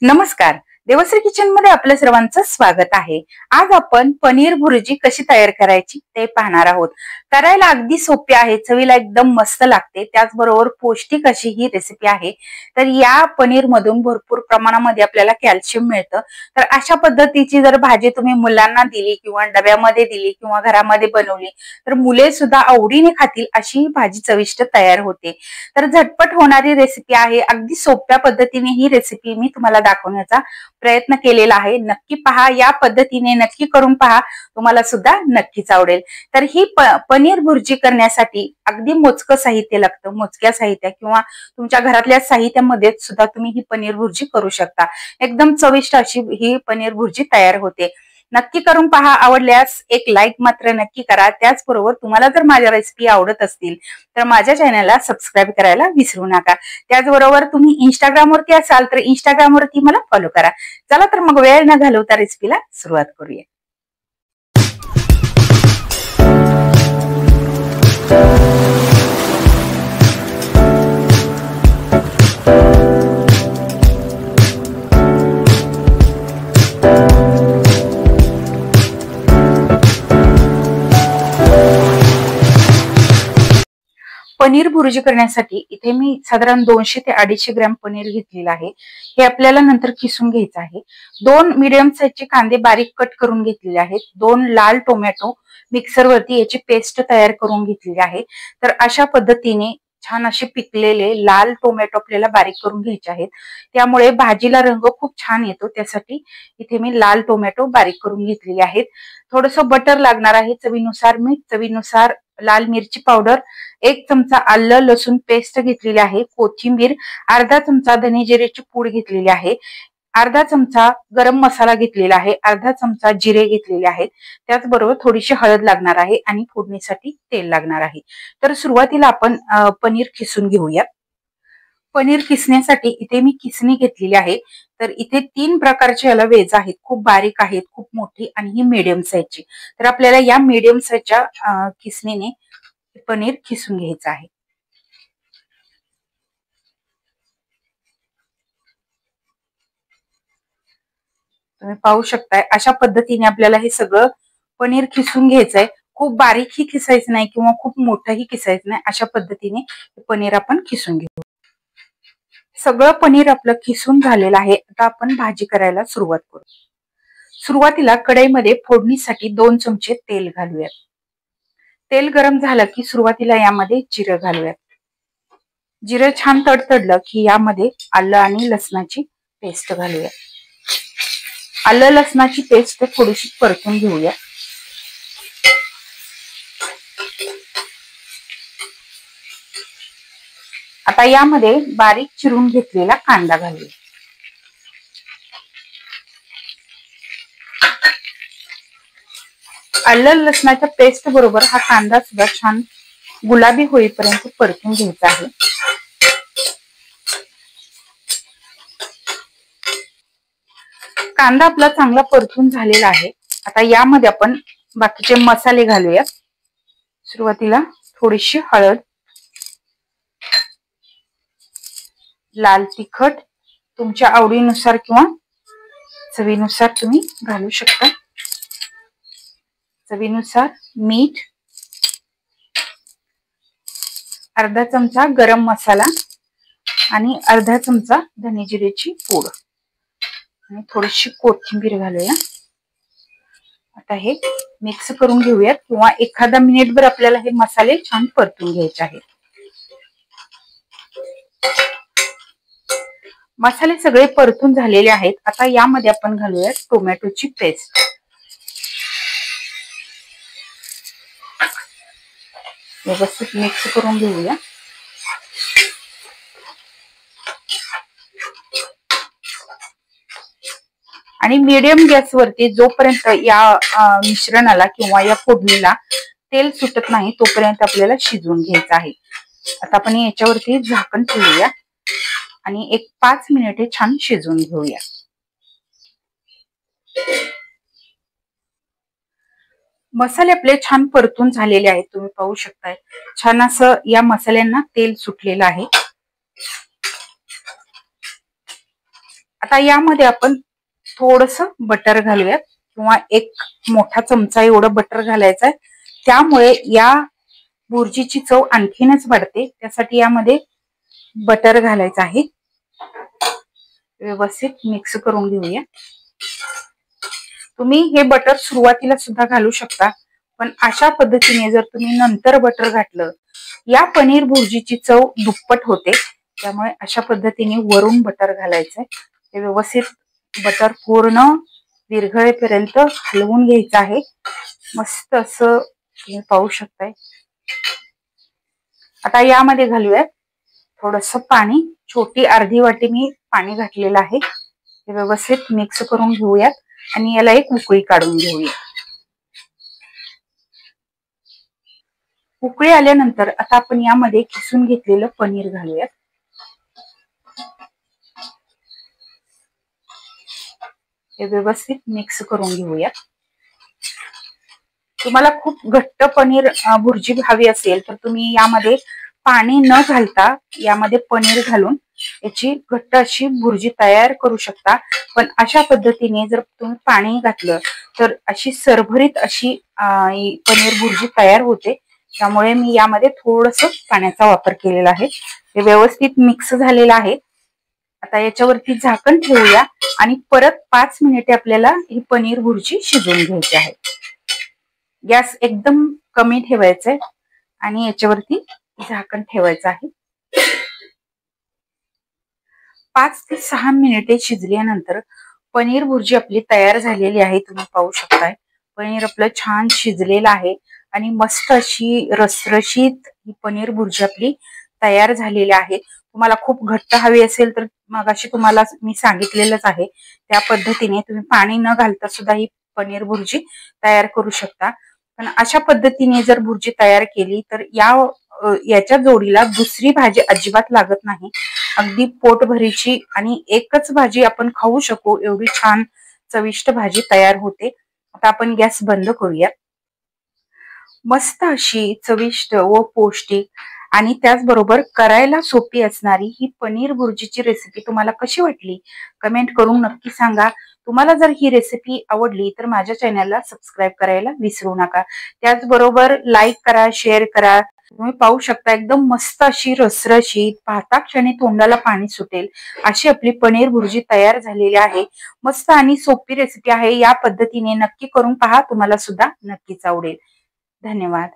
नमस्कार, देवश्री किचन मध्ये आपल्या सर्वांचं स्वागत आहे। आज आपण पनीर भुर्जी कशी तयार करायची ते पाहणार आहोत। करायला अगदी सोपी आहे, चवीला एकदम मस्त लागते, त्याचबरोबर पौष्टिक अशी ही रेसिपी आहे। तर या पनीर मधून भरपूर प्रमाणामध्ये आपल्याला कॅल्शियम मिळतं। तर अशा पद्धतीची जर भाजी तुम्ही मुलांना दिली किंवा डब्यामध्ये दिली किंवा घरामध्ये बनवली तर मुले सुद्धा आवडीने खातील अशी ही भाजी चविष्ट तयार होते। तर झटपट होणारी रेसिपी आहे, अगदी सोप्या पद्धतीने ही रेसिपी मी तुम्हाला दाखवण्याचा प्रयत्न केलेला आहे। नक्की पहा, या पद्धतीने नक्की करून पहा, तुम्हाला सुद्धा नक्कीच आवडेल। तर ही पनीर भुर्जी करण्यासाठी अगदी मोजकं साहित्य लागतं। मोजक्या साहित्य किंवा तुमच्या घरातल्या साहित्यामध्ये सुद्धा तुम्ही ही पनीर भुर्जी करू शकता। एकदम चविष्ट अशी ही पनीर भुर्जी तयार होते। नक्की करून पहा, आवडल्यास एक लाईक मात्र नक्की करा। त्याचबरोबर तुम्हाला जर माझ्या रेसिपी आवडत असतील तर माझ्या चॅनलला सबस्क्राईब करायला विसरू नका। त्याचबरोबर तुम्ही इंस्टाग्राम वरती असाल तर इंस्टाग्राम वरती मला फॉलो करा। चला तर मग वेळ न घालवता रेसिपीला सुरुवात करूया। पनीर भुर्जी करण्यासाठी इथे मी साधारण 200 ते 250 ग्रॅम पनीर घेतलेलं आहे। हे आपल्याला नंतर किसून घ्यायचं आहे। 2 मीडियम साईजचे कांदे बारीक कट करून घेतलेले आहेत। 2 लाल टोमॅटो मिक्सर वरती याची पेस्ट तयार करून घेतलेली आहे। तर अशा पद्धतीने छान असे पिकलेले लाल टोमॅटो आपल्याला बारीक करून घ्यायचे आहेत। त्यामुळे भाजीला रंग खूप छान येतो, त्यासाठी इथे मी लाल टोमॅटो बारीक करून घेतलेले आहेत। थोडंसं बटर लागणार आहे, चवीनुसार मीठ, चवीनुसार लाल मिरची पावडर, 1 चमचा आलं लसूण पेस्ट घेतलेली आहे, कोथिंबीर, अर्धा चमचा धने जिऱ्याची पूड घेतलेली आहे, अर्धा चमचा गरम मसाला घेतलेला आहे, अर्धा चमचा जिरे घेतलेले आहेत, त्याचबरोबर थोडीशी हळद लागणार आहे आणि फोडणीसाठी तेल लागणार आहे। तर सुरुवातीला आपण पनीर किसून घेऊया। पनीर किसण्यासाठी इथे मी किसणी घेतलेली आहे। तर इथे 3 प्रकारचे याला वेज आहेत, खूप बारीक आहेत, खूप मोठी आणि ही मीडियम साईजची। तर आपल्याला या मीडियम साईजच्या किसणीने पनीर किसून घ्यायचं आहे। तुम्ही पाहू शकताय अशा पद्धतीने आपल्याला हे सगळं पनीर किसून घ्यायचंय। खूप बारीकही किसायचं नाही किंवा खूप मोठंही किसायचं नाही, अशा पद्धतीने पनीर आपण किसून घेऊ। सगळं पनीर आपलं किसून झालेलं आहे। आता आपण भाजी करायला सुरुवात करू। सुरुवातीला कढईमध्ये फोडणीसाठी 2 चमचे तेल घालूयात। तेल गरम झालं की सुरुवातीला यामध्ये जिरं घालूयात। जिरं छान तडतडलं की यामध्ये आलं आणि लसणाची पेस्ट घालूया। आलं लसणाची पेस्ट थोडीशी परतून घेऊया। आता यामध्ये बारीक चिरून घेतलेला कांदा घालूया। आलं लसणाच्या पेस्ट बरोबर हा कांदा सुद्धा छान गुलाबी होईपर्यंत परतून घ्यायचा आहे। कांदा आपला चांगला परतून झालेला आहे। आता यामध्ये आपण बाकीचे मसाले घालूया। सुरुवातीला थोडीशी हळद, लाल तिखट तुमच्या आवडीनुसार किंवा चवीनुसार तुम्ही घालू शकता, चवीनुसार मीठ, अर्धा चमचा गरम मसाला आणि अर्धा चमचा धने जिऱ्याची पूड आणि थोडीशी कोथिंबीर घालूया। आता हे मिक्स करून घेऊयात किंवा एखादा मिनिटभर आपल्याला हे मसाले छान परतून घ्यायचे आहेत। मसाले सगळे परतून झालेले आहेत। आता यामध्ये आपण घालूया टोमॅटोची पेस्ट। व्यवस्थित मिक्स करून घेऊया। आणि मीडियम गॅस वरती जोपर्यंत या मिश्रणाला किंवा या फोडणीला तेल सुटत नाही तोपर्यंत आपल्याला शिजवून घ्यायचं आहे। आता आपण याच्यावरती झाकण ठेवूया आणि एक 5 मिनिटे छान शिजवून घेऊया। मसाले आपले छान परतून झालेले आहेत, तुम्ही पाहू शकताय छान असं या मसाल्यांना तेल सुटलेलं आहे। आता यामध्ये आपण थोडस बटर घालूयात किंवा 1 मोठा चमचा एवढं बटर घालायचं आहे. त्यामुळे या बुर्जीची चव आणखीनच वाढते. त्यासाठी यामध्ये बटर घालायचं आहे. व्यवस्थित मिक्स करून घेऊया. तुम्ही हे बटर सुरुवातीला सुद्धा घालू शकता, पण अशा पद्धतीने जर तुम्ही नंतर बटर घातलं, या पनीर भुर्जीची चव दुप्पट होते. त्यामुळे अशा पद्धतीने वरून बटर घालायचंय. ते व्यवस्थित बटर पूर्ण विरघळेपर्यंत हलवून घ्यायचं आहे. मस्त असं तुम्ही पाहू शकताय. आता यामध्ये घालूया थोडस पाणी. छोटी अर्धी वाटी मी पाणी घातलेलं आहे. हे व्यवस्थित मिक्स करून घेऊयात आणि याला एक उकळी काढून घेऊया. उकळी आल्यानंतर आता आपण यामध्ये किसून घेतलेलं पनीर घालूयात. हे व्यवस्थित मिक्स करून घेऊयात. तुम्हाला खूप घट्ट पनीर भुर्जी हवी असेल तर तुम्ही यामध्ये पाणी न घालता यामध्ये पनीर घालून याची घट्ट अशी भुर्जी तयार करू शकता. पण अशा पद्धतीने जर तुम्ही पाणी घातलं तर अशी सरभरीत अशी पनीर भुर्जी तयार होते. त्यामुळे मी यामध्ये थोडस पाण्याचा वापर केलेला आहे. हे व्यवस्थित मिक्स झालेलं आहे. आता याच्यावरती झाकण ठेवूया आणि परत 5 मिनिटे आपल्याला ही पनीर भुर्जी शिजवून घ्यायची आहे. गॅस एकदम कमी ठेवायचा आहे आणि याच्यावरती झाकण ठेवायचं आहे. 5 ते 6 मिनिटे शिजल्यानंतर पनीर भुर्जी आपली तयार झालेली आहे. तुम्ही पाहू शकताय पनीर आपलं छान शिजलेलं आहे आणि मस्त अशी रसरशीत ही पनीर भुर्जी आपली तयार झालेली आहे. तुम्हाला खूप घट्ट हवी असेल तर मगाशी तुम्हाला मी सांगितलेलंच आहे त्या पद्धतीने तुम्ही पाणी न घालता सुद्धा ही पनीर भुर्जी तयार करू शकता. पण अशा पद्धतीने जर भुर्जी तयार केली तर याच्या जोडीला दुसरी भाजी अजिबात लागत नाही. अगदी पोटभरीची आणि एकच भाजी आपण खाऊ शकू एवढी छान चविष्ट भाजी तयार होते. आता आपण गॅस बंद करूया. मस्त अशी चविष्ट व पौष्टिक आणि त्याचबरोबर करायला सोपी असणारी ही पनीर भुर्जीची रेसिपी तुम्हाला कशी वाटली कमेंट करून नक्की सांगा. तुम्हाला जर ही रेसिपी आवडली तर माझ्या चॅनलला सबस्क्राईब करायला विसरू नका. त्याचबरोबर लाईक करा, शेअर करा. तुम्ही पाहू शकता एकदम मस्त अशी रसरशीत पाहता क्षणी तोंडाला पाणी सुटेल अशी आपली पनीर भुर्जी तयार झालेली आहे. मस्त आणि सोपी रेसिपी आहे. या पद्धतीने नक्की करून पहा. तुम्हाला सुद्धा नक्कीच आवडेल. धन्यवाद.